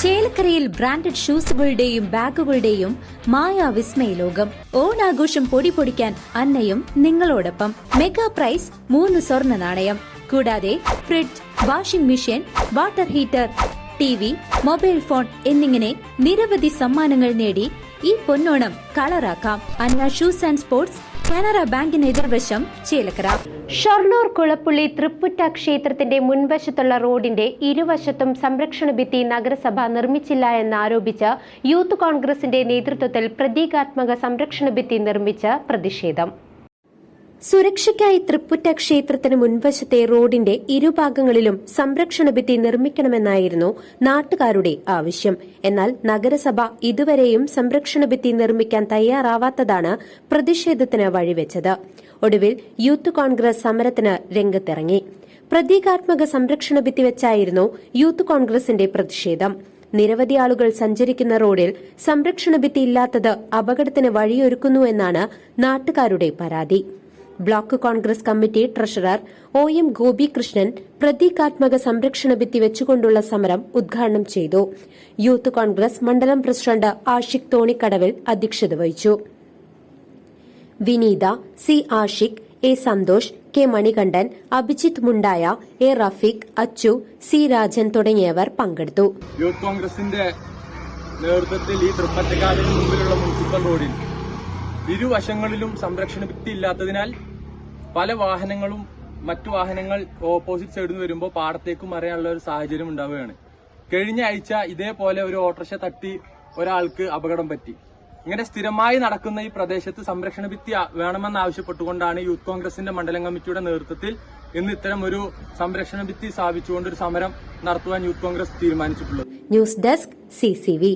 ചേലക്കരയിൽ ബ്രാൻഡഡ് ഷൂസുകളുടെയും ബാഗുകളുടെയും മായാവിസ്മയ ലോകം. ഓണാഘോഷം പൊടിപൊടിക്കാൻ അന്നയും നിങ്ങളോടൊപ്പം. മെഗാ പ്രൈസ് 3 സ്വർണ്ണ നാണയം. കൂടാതെ fridge, washing machine, water heater, TV, mobile phone എന്നിങ്ങനെ നിരവധി സമ്മാനങ്ങൾ നേടി ഈ പൊന്നോണം കളറാക്കാം. അന്ന ഷൂസ് ആൻഡ് സ്പോർട്സ്, കാനറ ബാങ്കിന് എതിർവശം, ചേലക്കര. ഷൊർണൂർ കുളപ്പുള്ളി തൃപ്പുറ്റ ക്ഷേത്രത്തിന്റെ മുൻവശത്തുള്ള റോഡിന്റെ ഇരുവശത്തും സംരക്ഷണ ഭിത്തി നഗരസഭ നിർമ്മിച്ചില്ല എന്നാരോപിച്ച് യൂത്ത് കോൺഗ്രസിന്റെ നേതൃത്വത്തിൽ പ്രതീകാത്മക സംരക്ഷണ ഭിത്തി നിർമ്മിച്ച് പ്രതിഷേധം. സുരക്ഷയ്ക്കായി തൃപ്പുറ്റ ക്ഷേത്രത്തിന് മുൻവശത്തെ റോഡിന്റെ ഇരുഭാഗങ്ങളിലും സംരക്ഷണ ഭിത്തി നിർമ്മിക്കണമെന്നായിരുന്നു നാട്ടുകാരുടെ ആവശ്യം. എന്നാൽ നഗരസഭ ഇതുവരെയും സംരക്ഷണ ഭിത്തി നിർമ്മിക്കാൻ തയ്യാറാവാത്തതാണ് പ്രതിഷേധത്തിന് വഴിവെച്ചത്. ഒടുവിൽ യൂത്ത് കോൺഗ്രസ് സമരത്തിന് രംഗത്തിറങ്ങി. പ്രതീകാത്മക സംരക്ഷണ ഭിത്തി വെച്ചായിരുന്നു യൂത്ത് കോൺഗ്രസിന്റെ പ്രതിഷേധം. നിരവധി ആളുകൾ സഞ്ചരിക്കുന്ന റോഡിൽ സംരക്ഷണ ഭിത്തി ഇല്ലാത്തത് അപകടത്തിന് വഴിയൊരുക്കുന്നുവെന്നാണ് നാട്ടുകാരുടെ പരാതി. Block Congress committee treasurer OM Gopikrishnan പ്രതീകാത്മക സംരക്ഷണ ഭിത്തി വെച്ചുകൊണ്ടുള്ള സമരം ഉദ്ഘാടനം ചെയ്തു. യൂത്ത് കോൺഗ്രസ് മണ്ഡലം പ്രസിഡന്റ് ആഷിഖ് തോണിക്കടവിൽ അധ്യക്ഷത വഹിച്ചു. വിനീത, C Ashiq, A Santhosh, K Manikandan, Abhijith മുണ്ടായ, A Rafeeq, Achu, C Rajan തുടങ്ങിയവർ പങ്കെടുത്തു. യൂത്ത് കോൺഗ്രസിന്റെ നേതൃത്വത്തിൽ ഈ തൃപ്പറ്റക്കാടിന് മുമ്പിലുള്ള മുനിസിപ്പൽ റോഡിൽ ഇരുവശങ്ങളിലും സംരക്ഷണ ഭിത്തി ഇല്ലാത്തതിനാൽ പല വാഹനങ്ങളും മറ്റു വാഹനങ്ങൾ ഓപ്പോസിറ്റ് സൈഡിൽ നിന്ന് വരുമ്പോൾ പാടത്തേക്കും മറിയാനുള്ള ഒരു സാഹചര്യം ഉണ്ടാവുകയാണ്. കഴിഞ്ഞ ആഴ്ച ഇതേപോലെ ഒരു ഓട്ടോറിക്ഷ തട്ടി ഒരാൾക്ക് അപകടം പറ്റി. ഇങ്ങനെ സ്ഥിരമായി നടക്കുന്ന ഈ പ്രദേശത്ത് സംരക്ഷണ ഭിത്തി വേണമെന്നാവശ്യപ്പെട്ടുകൊണ്ടാണ് യൂത്ത് കോൺഗ്രസിന്റെ മണ്ഡലം കമ്മിറ്റിയുടെ നേതൃത്വത്തിൽ ഇന്ന് ഇത്തരം ഒരു സംരക്ഷണ ഭിത്തി സ്ഥാപിച്ചുകൊണ്ട് ഒരു സമരം നടത്തുവാൻ യൂത്ത് കോൺഗ്രസ് തീരുമാനിച്ചിട്ടുള്ളത്. News desk CCV.